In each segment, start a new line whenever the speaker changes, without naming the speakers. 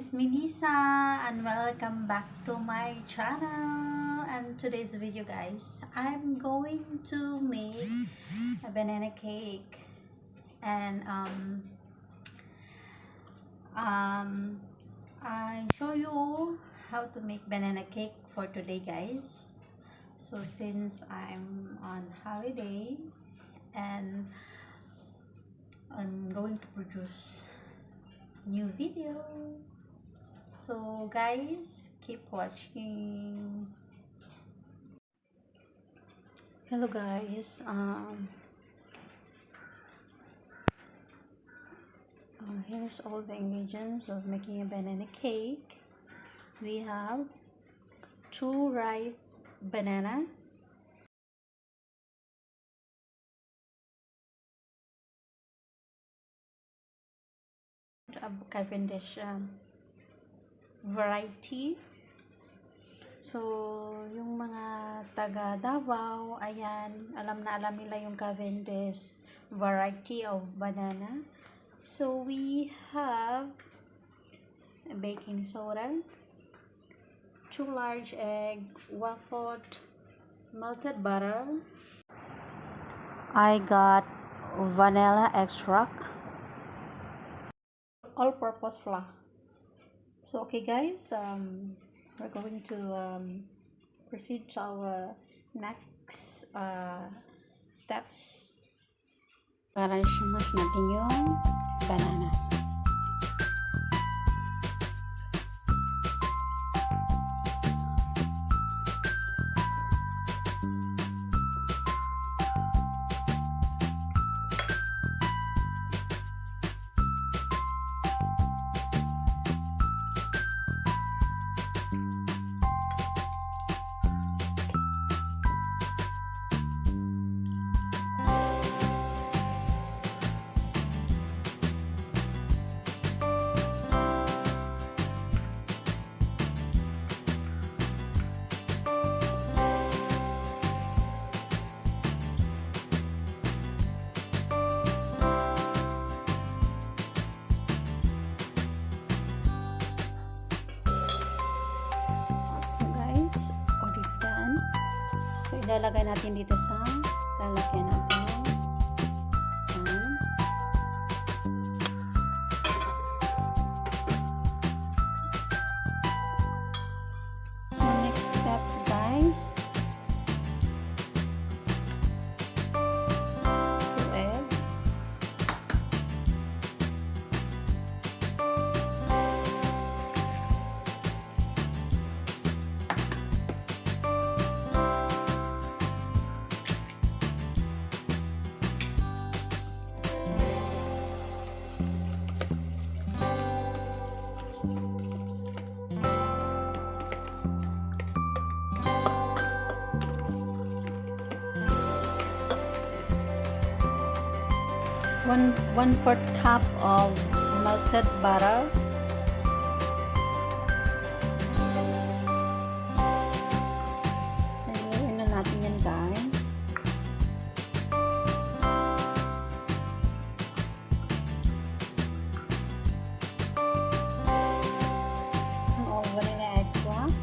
is Melissa and welcome back to my channel. And today's video, guys, I'm going to make a banana cake. And I show you how to make banana cake for today, guys. So since I'm on holiday and I'm going to produce new video, so guys, keep watching. Hello guys, here's all the ingredients of making a banana cake. We have 2 ripe banana, a Cavendish variety. So, yung mga taga Davao, ayan, alam na alam nila yung Cavendish variety of banana. So, we have a baking soda, 2 large egg, 1/4 melted butter. I got vanilla extract, all-purpose flour. So okay guys, we're going to proceed to our next steps para smash natin yung banana. Ilalagay natin dito sa lalagyan natin. So next step, guys, 2 eggs. One-fourth cup of melted butter. Haluin na natin yan, guys. All vanilla extract.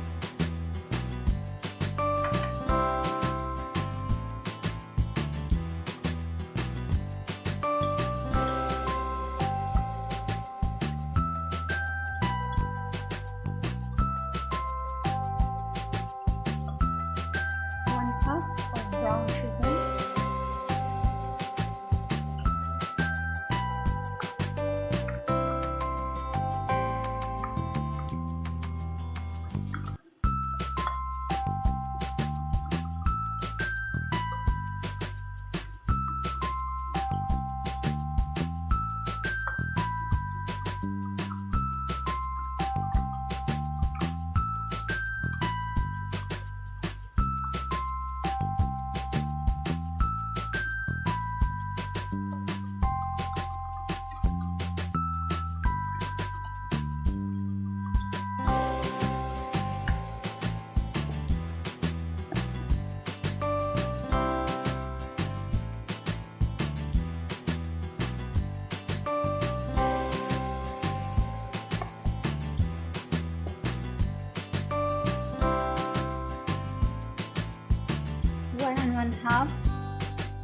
1/2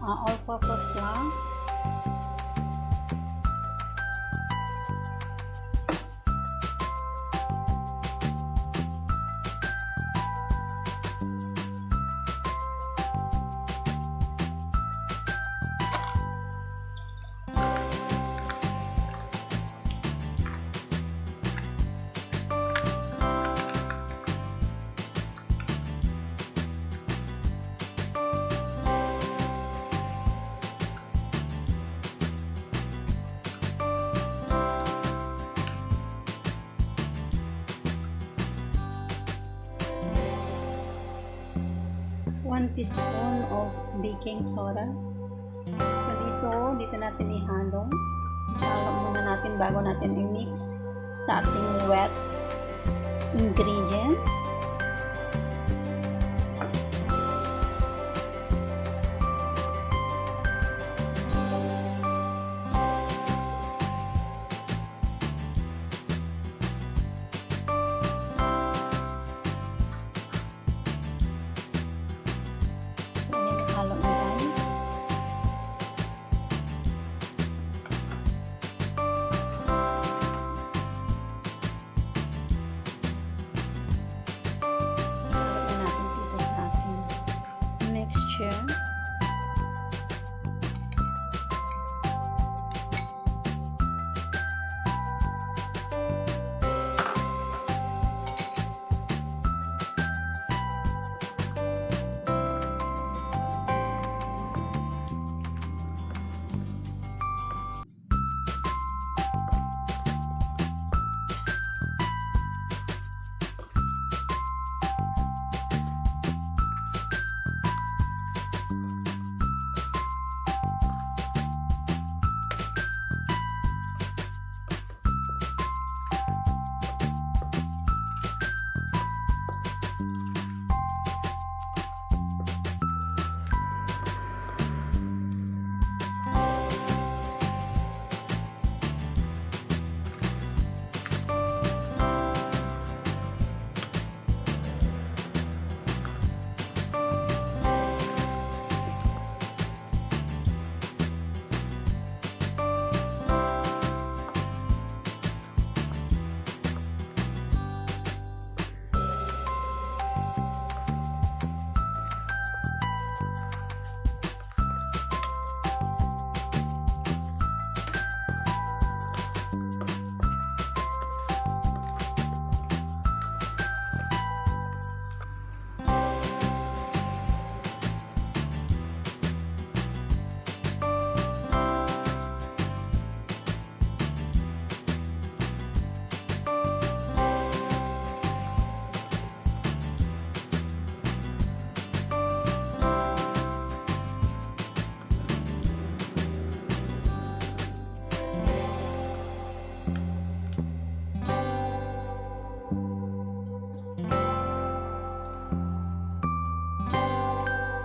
all-purpose flour, one teaspoon of baking soda. So dito natin ihalo. Ihalo muna natin bago natin i-mix sa ating wet ingredients.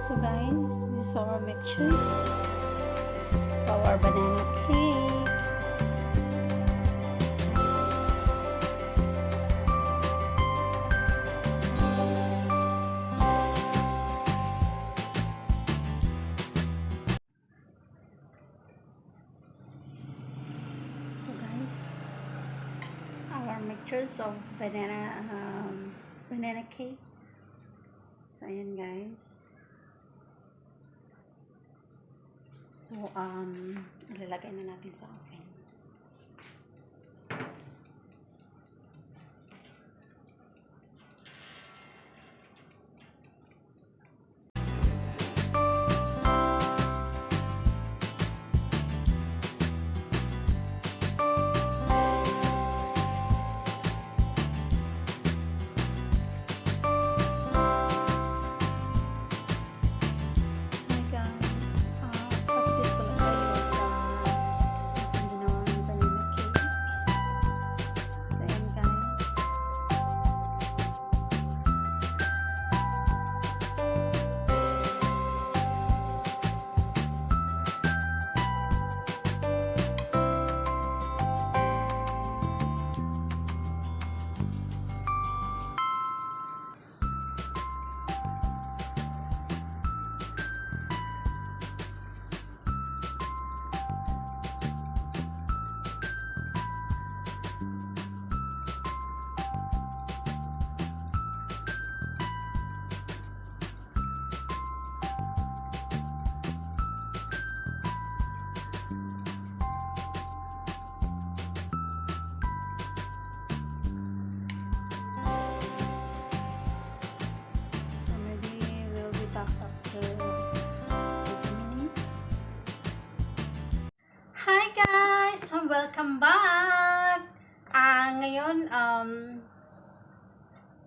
So guys, this is our mixture for our banana cake. So guys, our mixtures of banana cake. So ayan guys. So, ilalagay na natin sa oven. Welcome back! Ngayon,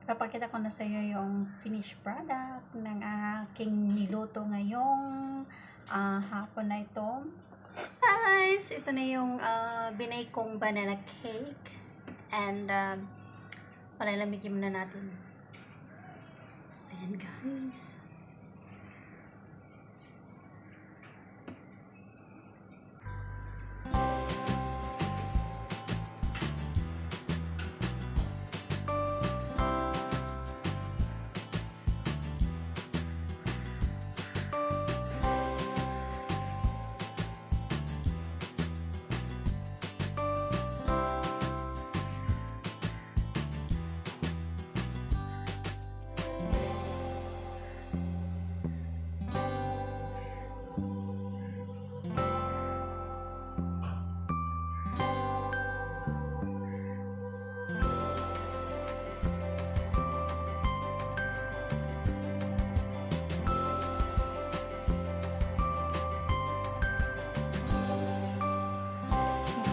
papakita ko na sa iyo yung finished product ng aking niluto ngayong hapon na ito. Guys, ito na yung binake kong banana cake. And, palalamigin muna natin. Ayan guys.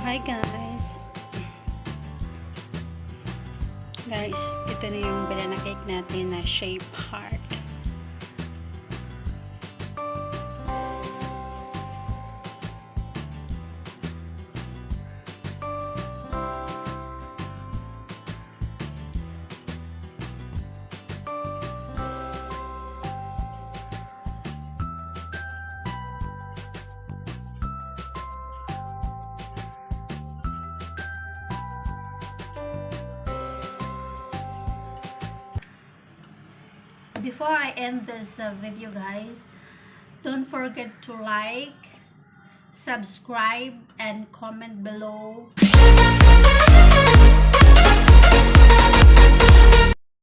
Hi guys! Guys, ito na yung banana cake natin na shape heart. Before I end this video guys, don't forget to like, subscribe, and comment below.